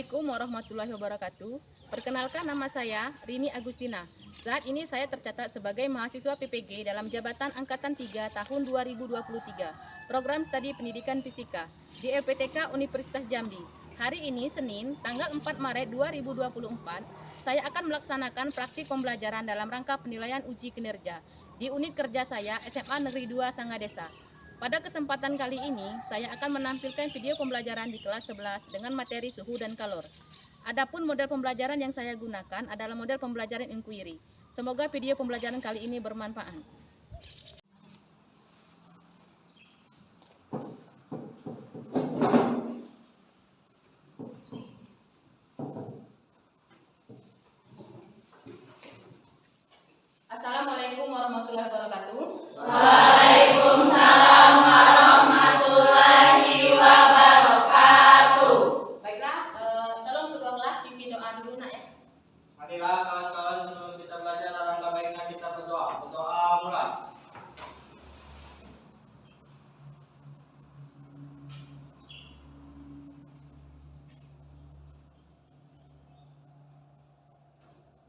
Assalamualaikum warahmatullahi wabarakatuh. Perkenalkan, nama saya Rini Agustina. Saat ini saya tercatat sebagai mahasiswa PPG dalam Jabatan Angkatan 3 tahun 2023, Program Studi Pendidikan Fisika di LPTK Universitas Jambi. Hari ini Senin, tanggal 4 Maret 2024, saya akan melaksanakan praktik pembelajaran dalam rangka penilaian uji kinerja di unit kerja saya SMA Negeri 2 Sangadesa. Pada kesempatan kali ini, saya akan menampilkan video pembelajaran di kelas 11 dengan materi suhu dan kalor. Adapun model pembelajaran yang saya gunakan adalah model pembelajaran inquiry. Semoga video pembelajaran kali ini bermanfaat. Assalamualaikum warahmatullahi wabarakatuh. Waalaikumsalam warahmatullahi wabarakatuh. Baiklah, tolong kedua kelas pimpin doa dulu nak ya. Marilah kawan-kawan, sebelum kita belajar, alangkah baiknya kita berdoa. Berdoa mulai.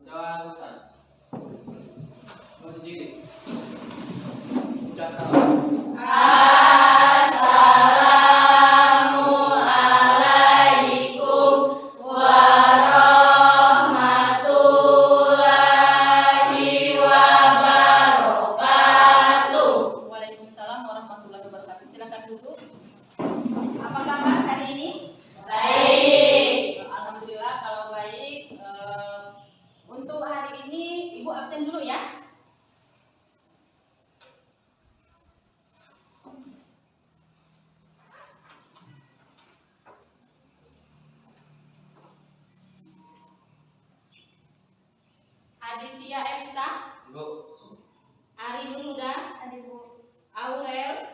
Doa selesai. Berdiri. Ucap salam. Assalamualaikum warahmatullahi wabarakatuh. Waalaikumsalam warahmatullahi wabarakatuh. Silakan duduk. Apa kabar hari ini? Baik. Alhamdulillah kalau baik. Untuk hari ini Ibu absen dulu ya. Aditya Elisa, Ibu. Ari Nuruda, Aurel,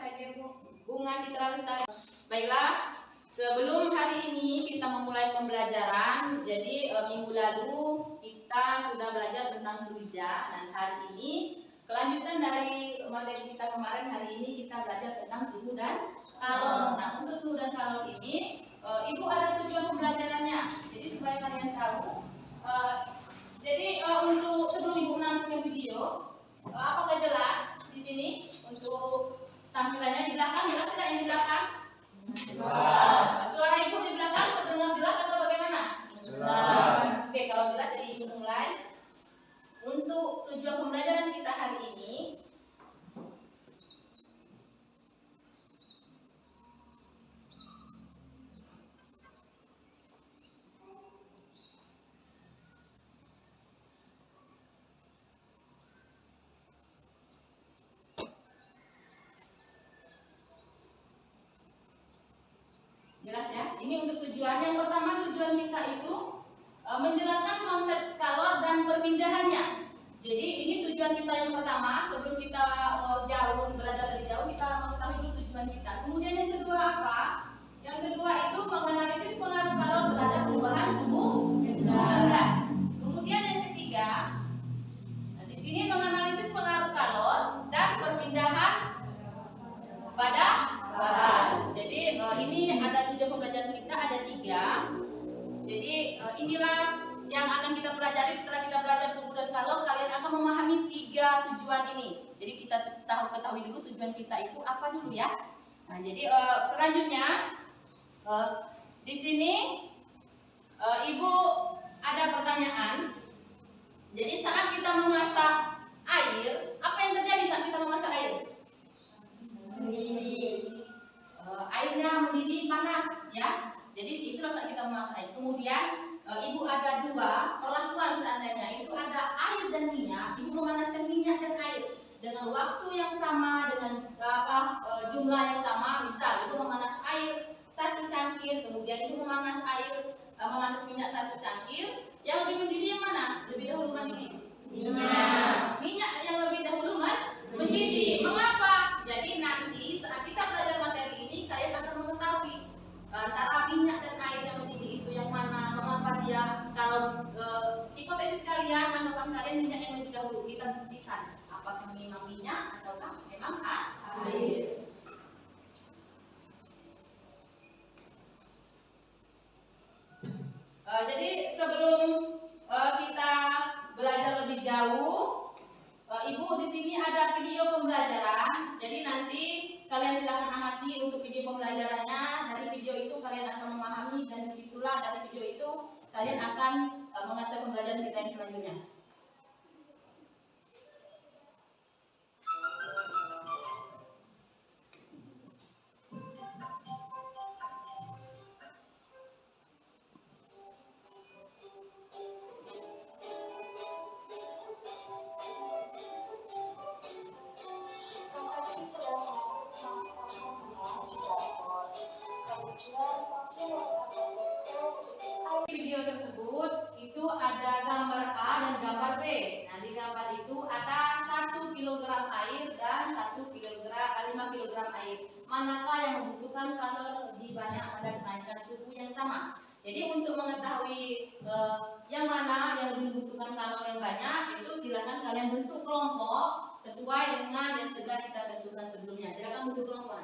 Bunga Citra Lestari. Baiklah, sebelum hari ini kita memulai pembelajaran, jadi minggu lalu kita sudah belajar tentang Druida dan hari ini kelanjutan dari materi kita kemarin, hari ini kita belajar tentang suhu dan kalor. Nah, untuk suhu dan kalor ini Ibu ada tujuan pembelajarannya. Jadi supaya kalian tahu, untuk sebelum Ibu menampilkan video, apakah jelas di sini untuk tampilannya di belakang? Jelas tidak yang di belakang? Jelas. Suara Ibu di belakang terdengar jelas atau bagaimana? Jelas. Oke, kalau jelas jadi Ibu mulai. Untuk tujuan pembelajaran kita hari ini, jelas ya. Ini untuk tujuan yang pertama, tujuan kita itu menjelaskan konsep kalor dan perpindahannya. Jadi ini tujuan kita yang pertama. Sebelum kita jauh belajar lebih jauh, kita mengetahui dulu tujuan kita. Kemudian yang kedua apa? Yang kedua itu menganalisis pengaruh kalor terhadap perubahan suhu rendah. Kemudian yang ketiga, di sini menganalisis pengaruh kalor dan perpindahan pada bahan. Jadi ini ada tujuan pembelajaran kita, ada 3. Jadi inilah yang akan kita pelajari setelah kita belajar suhu dan kalor. Kalian akan memahami 3 tujuan ini. Jadi kita ketahui dulu tujuan kita itu apa dulu ya. Nah, jadi selanjutnya di sini Ibu ada pertanyaan. Jadi saat kita memasak air, apa yang terjadi saat kita memasak air? Airnya mendidih panas ya. Jadi itulah saat kita memasak air. Kemudian Ibu ada 2 perlakuan seandainya itu ada air dan minyak. Ibu memanaskan minyak dan air dengan waktu yang sama, dengan jumlah yang sama. Misal Ibu memanas air 1 cangkir, kemudian Ibu memanas minyak 1 cangkir. Yang lebih mendidih yang mana? Lebih dahulu mendidih? Minyak yang lebih dahulu mendidih. Mengapa? Jadi nanti saat kita belajar materi ini, kalian akan mengetahui antara minyak dan air yang mendidih itu yang mana, mengapa dia. Kalau hipotesis kalian, anggapan kalian minyak yang lebih dahulu, kita buktikan apakah memang minyak ataukah memang air. sebelum kita belajar lebih jauh, Ibu di sini ada video pembelajaran. Jadi nanti kalian silahkan amati untuk video pembelajarannya. Dari video itu kalian akan memahami dan disitulah dari video itu kalian akan mengatur pembelajaran kita yang selanjutnya. Video tersebut itu ada gambar A dan gambar B. Nah, di gambar itu ada 1 kg air dan 5 kg air. Manakah yang membutuhkan kalori lebih banyak pada kenaikan suhu yang sama? Jadi untuk mengetahui yang mana yang lebih membutuhkan kalori yang banyak, itu silakan kalian bentuk kelompok sesuai dengan yang sudah kita tentukan sebelumnya. Silakan bentuk kelompok.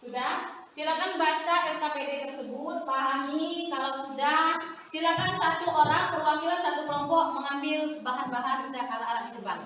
Sudah? Silakan baca LKPD tersebut, pahami. Kalau sudah, silakan satu orang perwakilan satu kelompok mengambil bahan-bahan dan alat-alat di depan.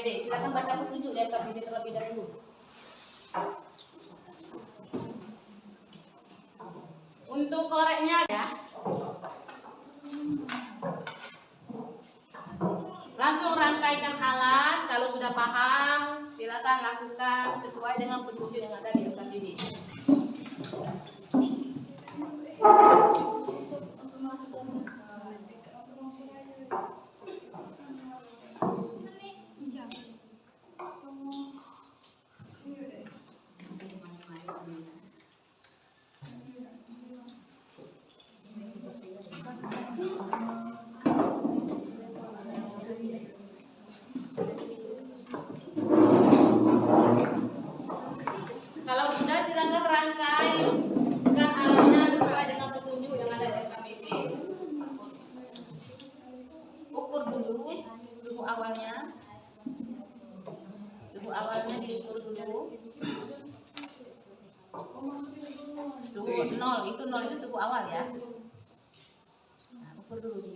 Silakan baca petunjuk dari LKPD terlebih dahulu. Untuk koreknya ya, langsung rangkaikan alat. Kalau sudah paham, silakan lakukan sesuai dengan petunjuk yang ada di LKPD. Kalau sudah, silakan rangkaikan alatnya sesuai dengan petunjuk yang ada di LKPD. Ukur dulu suhu awalnya. Suhu awalnya diukur dulu. Suhu 0 itu suhu awal ya. Nah, ukur dulu.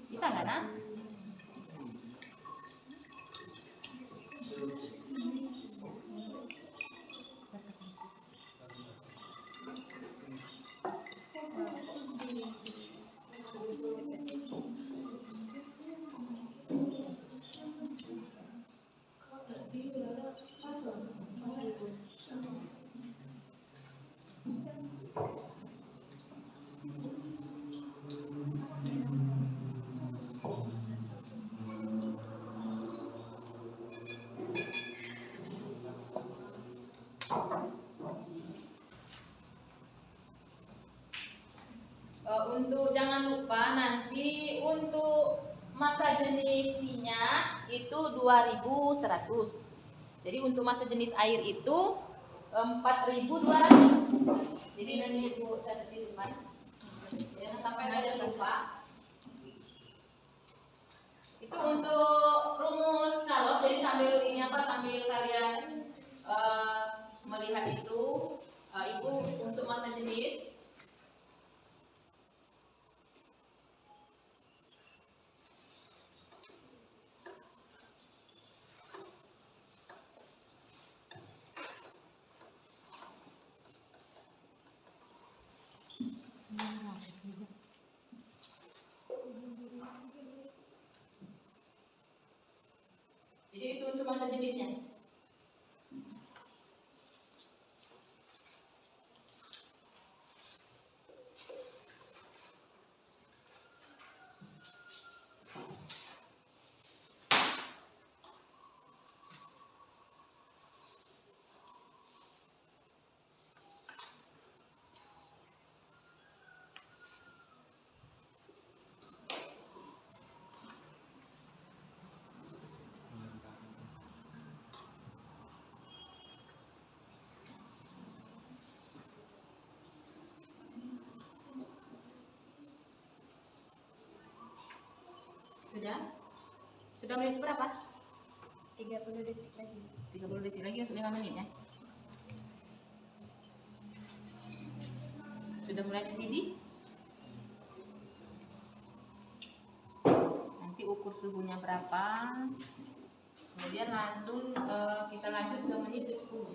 Bisa nggak, Nak? Untuk jangan lupa nanti untuk massa jenis minyak itu 2100. Jadi untuk massa jenis air itu 4200. Jadi nanti Ibu catat di rumah. Jangan sampai kalian lupa. Itu untuk rumus kalor. Jadi sambil ini sambil kalian melihat itu, Ibu untuk massa jenis. Jadi itu untuk massa jenisnya. Sudah menit berapa? 30 detik lagi. 30 detik lagi untuk 5 menit ya. Sudah mulai mendidih. Nanti ukur suhunya berapa. Kemudian langsung kita lanjut ke menit ke-10.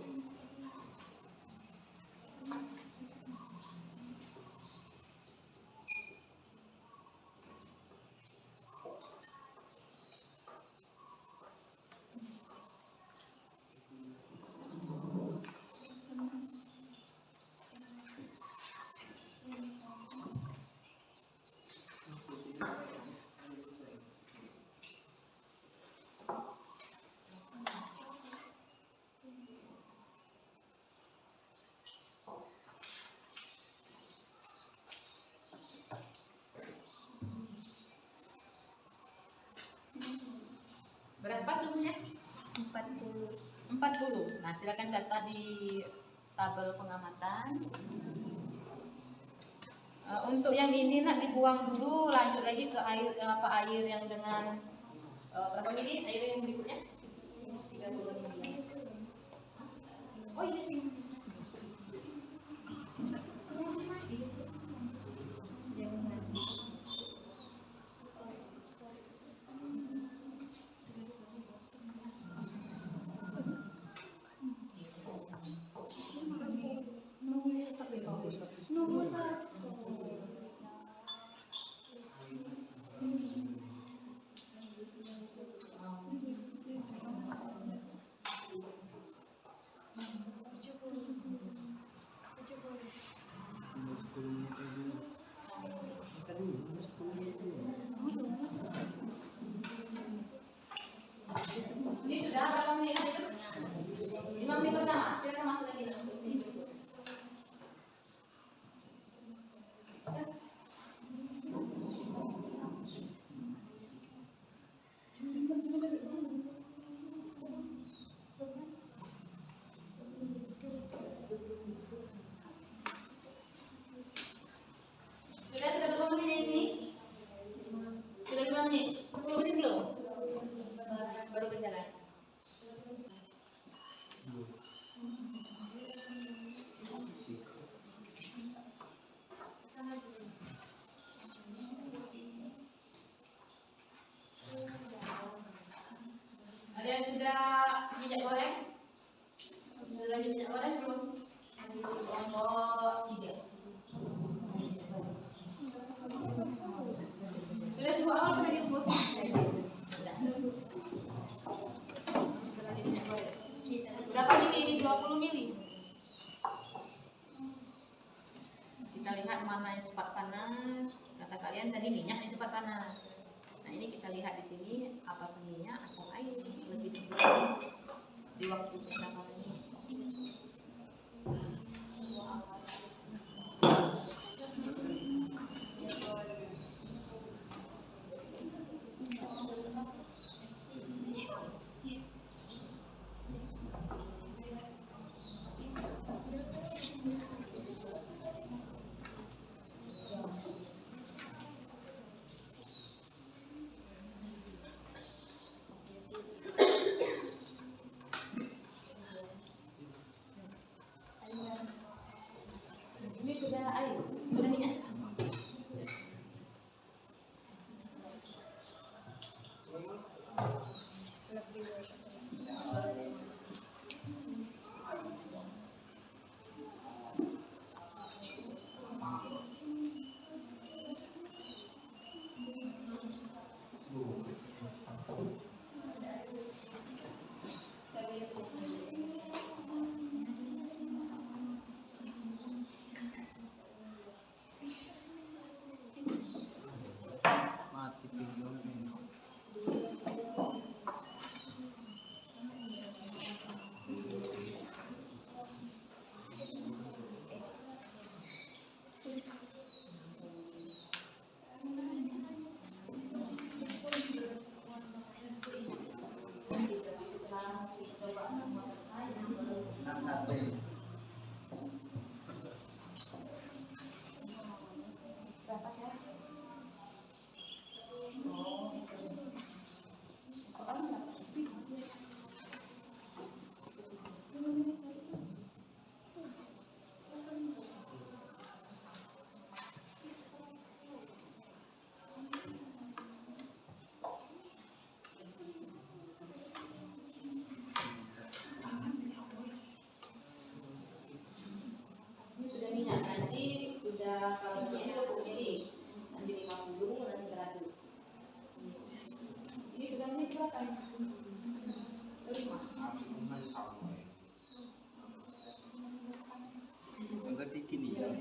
Berapa suhunya? 40. 40. Nah, silakan catat di tabel pengamatan. Untuk yang ini nak dibuang dulu, lanjut lagi ke air air yang dengan berapa mili? Air yang berikutnya? 30 mili. Oh, ini sih. Ini sudah berapa menit? 5 menit pertama. Silakan masuk lagi. Sudah berapa menit ini? Sudah 5 menit. 10 menit belum? Baru berjalan. Ada yang sudah minyak goreng? Sudah minyak goreng belum? Oh, tidak. Sudah semua awal sudah diukur? Berapa mili ini? 20 mili. Kita lihat mana yang cepat panas. Kata kalian tadi minyak yang cepat panas. Nah, ini kita lihat di sini apakah minyak atau air lebih cepat di waktu pertama ini. Coba semua selesai, yang belum. 61. Berapa sih? Oh, soal berapa? Ini sudah minyak, nanti sudah kalau misalnya aku pilih nanti 50, nanti 100. Ini sudah minyak berapa ya? 5. Agak dikit nih ya.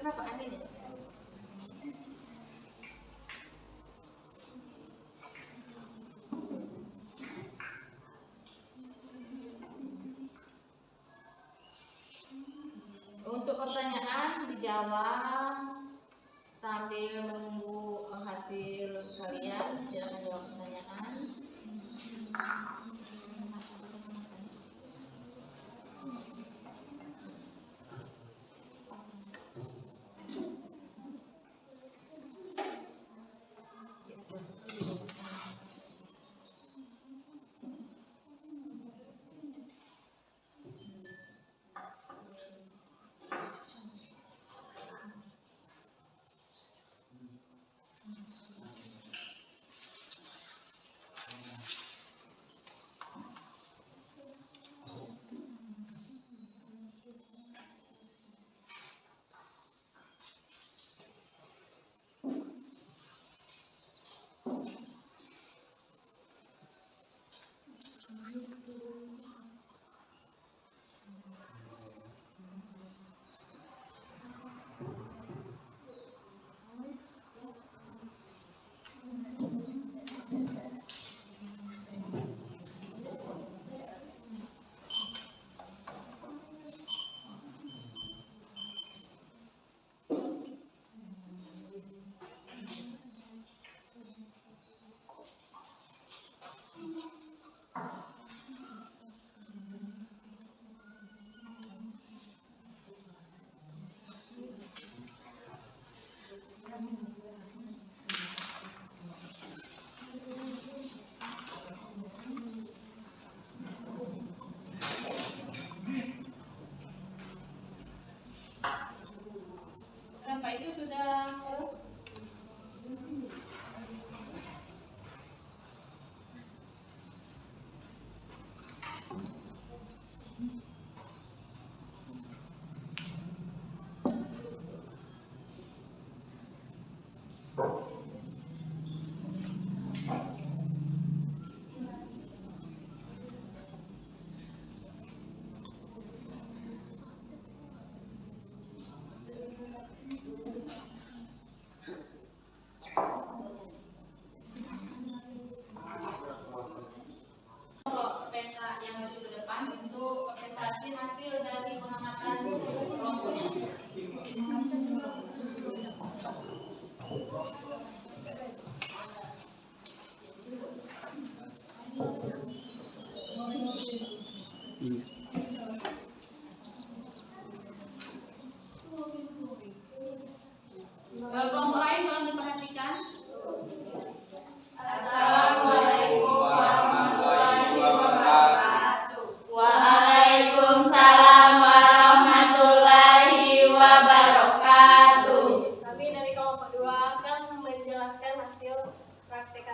Kenapa anehnya? Untuk pertanyaan dijawab sambil menunggu hasil kalian. Silakan jawab pertanyaan.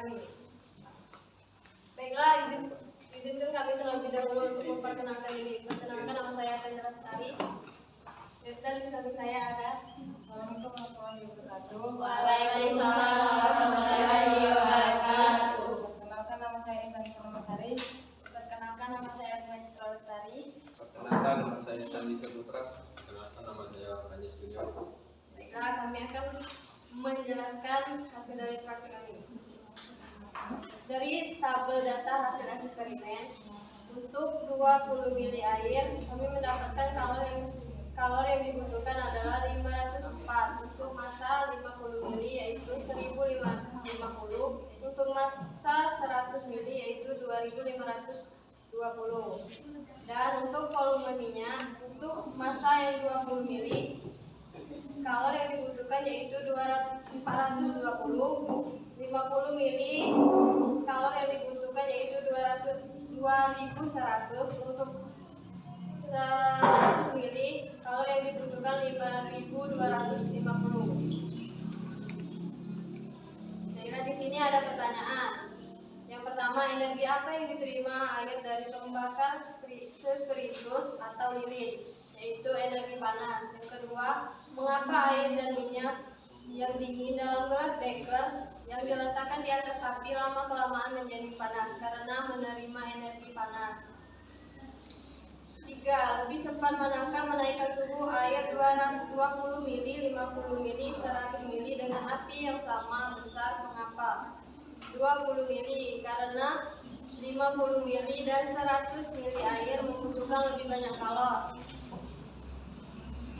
kami. Baiklah, izinkan kami terlebih dahulu untuk memperkenalkan diri. Perkenalkan, nama saya Tendra Lestari. Dan di samping saya ada. Assalamualaikum warahmatullahi wabarakatuh. Waalaikumsalam warahmatullahi wabarakatuh. Perkenalkan, nama saya Intan Purnamasari. Perkenalkan, nama saya Tendra Lestari. Perkenalkan, nama saya Candi Saputra. Perkenalkan, nama saya Anjas Junior. Baiklah, kami akan menjelaskan hasil dari praktek kami. Dari tabel data hasil eksperimen, untuk 20 mili air, kami mendapatkan kalori yang dibutuhkan adalah 504. Untuk massa 50 mili yaitu 1550. Untuk massa 100 mili yaitu 2520. Dan untuk volume minyak, untuk massa yang 20 mili, kalori yang dibutuhkan yaitu 420. 50 mili, kalori yang dibutuhkan yaitu 2100. Untuk 100 mili, kalori yang dibutuhkan 5250. Nah, di sini ada pertanyaan. Yang pertama, energi apa yang diterima air dari pembakar spiritus atau lilin, yaitu energi panas. Yang kedua, mengapa air dan minyak yang dingin dalam gelas beker yang diletakkan di atas api lama-kelamaan menjadi panas? Karena menerima energi panas. 3. Lebih cepat manakah menaikkan suhu air 20 mili, 50 mili, 100 mili dengan api yang sama besar? Mengapa? 20 mili karena 50 mili dan 100 mili air membutuhkan lebih banyak kalori.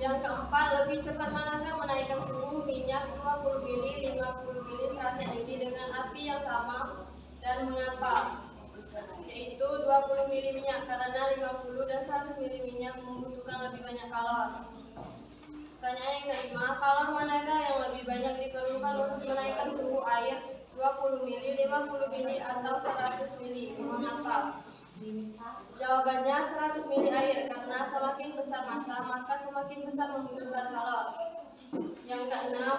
Yang keempat, lebih cepat manakah menaikkan suhu minyak 20 mili, 50 mili, 100 mili dengan api yang sama dan mengapa? Yaitu 20 mili minyak karena 50 dan 100 mili minyak membutuhkan lebih banyak kalori. Pertanyaan yang kelima, kalori manakah yang lebih banyak diperlukan untuk menaikkan suhu air 20 mili, 50 mili, atau 100 mili? Mengapa? Jawabannya 100 mili air, karena semakin besar massa maka semakin besar membutuhkan kalori. Yang keenam,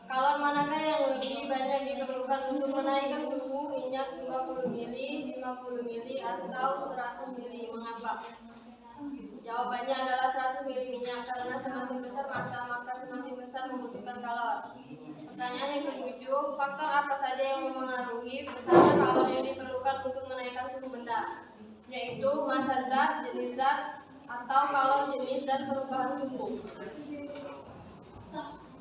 kalori manakah yang lebih banyak diperlukan untuk menaikkan suhu minyak 20 mili, 50 mili, atau 100 mili? Mengapa? Jawabannya adalah 100 mili minyak, karena semakin besar massa maka semakin besar membutuhkan kalori. Pertanyaan yang ketujuh, faktor apa saja yang memengaruhi besarnya kalori yang diperlukan untuk menaikkan suhu benda, yaitu massa zat, jenis zat, atau kalori jenis dan perubahan suhu.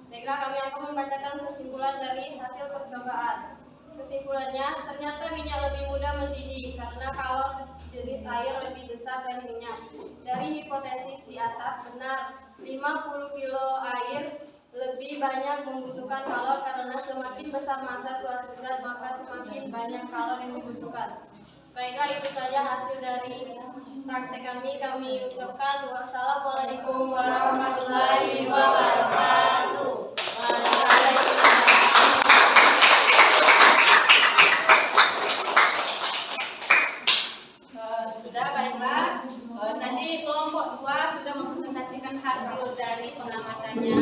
Baiklah, kami akan membacakan kesimpulan dari hasil percobaan. Kesimpulannya, ternyata minyak lebih mudah mendidih karena kalori jenis air lebih besar dari minyak. Dari hipotesis di atas benar, 50 kilo air lebih banyak membutuhkan kalori karena semakin besar massa suatu zat maka semakin banyak kalori yang dibutuhkan. Baiklah, itu saja hasil dari praktek kami. Kami ucapkan wassalamualaikum warahmatullahi wabarakatuh. Sudah, baiklah. Tadi kelompok 2 sudah mempresentasikan hasil dari pengamatannya.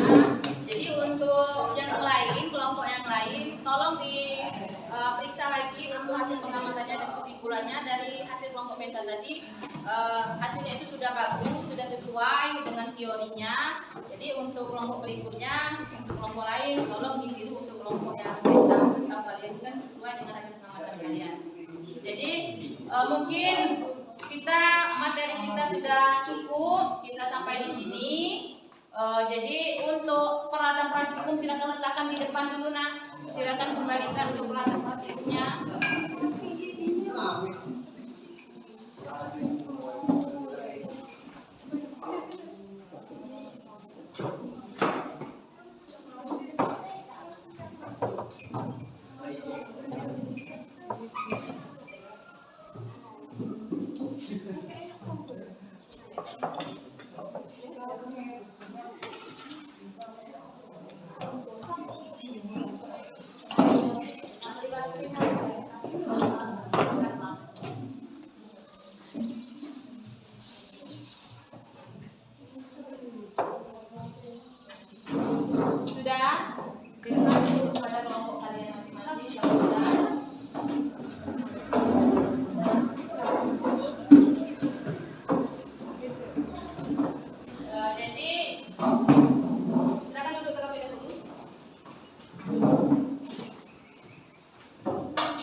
Jadi untuk yang lain, kelompok yang lain, tolong diperiksa lagi untuk hasil pengamatannya dan kesimpulannya dari hasil kelompok beta tadi. Hasilnya itu sudah bagus, sudah sesuai dengan teorinya. Jadi untuk kelompok berikutnya, untuk kelompok lain, tolong ditiru untuk kelompok yang beta atau kalian kan sesuai dengan hasil pengamatan kalian. Jadi mungkin materi kita sudah cukup, kita sampai di sini. Jadi untuk peralatan praktikum silakan letakkan di depan dulu, nak. Silakan kembalikan untuk peralatan praktikumnya.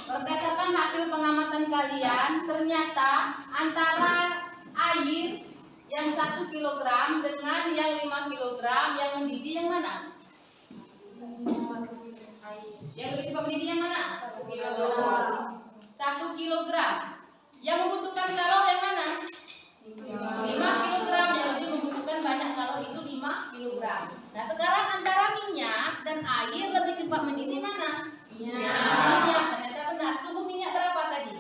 Berdasarkan hasil pengamatan kalian, ternyata antara air yang 1 kilogram dengan yang 5 kilogram yang mendidih yang mana? Yang lebih cepat mendidih yang mana? 1 kilogram. Yang membutuhkan kalori yang mana? 5 kilogram. Yang lebih membutuhkan banyak kalori itu 5 kilogram. Nah, sekarang antara minyak dan air lebih cepat mendidih mana? Minyak. Ternyata benar. Suhu minyak berapa tadi?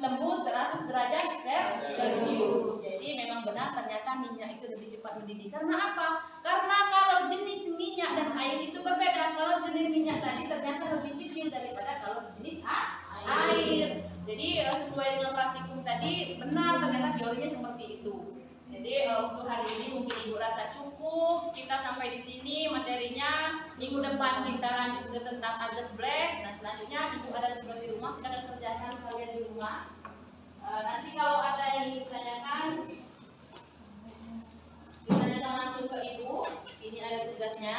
Tembus 100 derajat Celcius. Jadi memang benar ternyata minyak itu lebih cepat mendidih. Karena apa? Karena kalau jenis minyak dan air itu berbeda. Kalau jenis minyak tadi ternyata lebih kecil daripada kalau jenis air. Jadi sesuai dengan praktikum tadi benar ternyata teorinya seperti itu. Jadi untuk hari ini mungkin Ibu rasa cukup. Kita sampai di sini materinya. Minggu depan kita lanjut ke tentang azas black. Nah selanjutnya Ibu ada tugas di rumah, silakan kerjakan kalian di rumah. Nanti kalau ada yang ditanyakan, ditanyakan langsung ke Ibu. Ini ada tugasnya.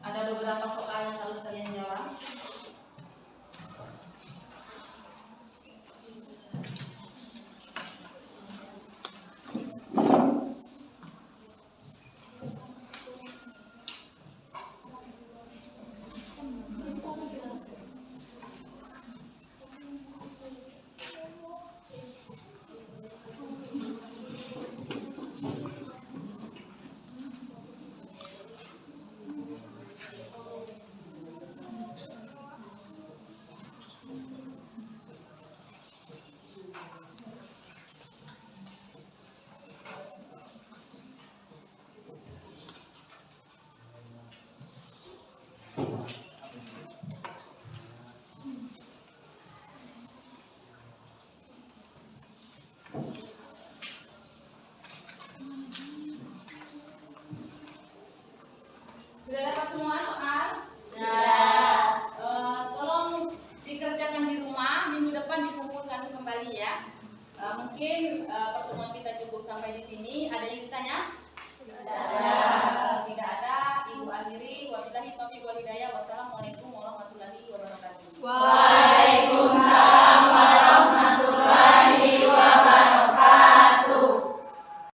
Ada beberapa soal yang harus kalian jawab. Sudah dapat semua soal? Sudah. Tolong dikerjakan di rumah. Minggu depan dikumpulkan kembali ya. Mungkin pertemuan kita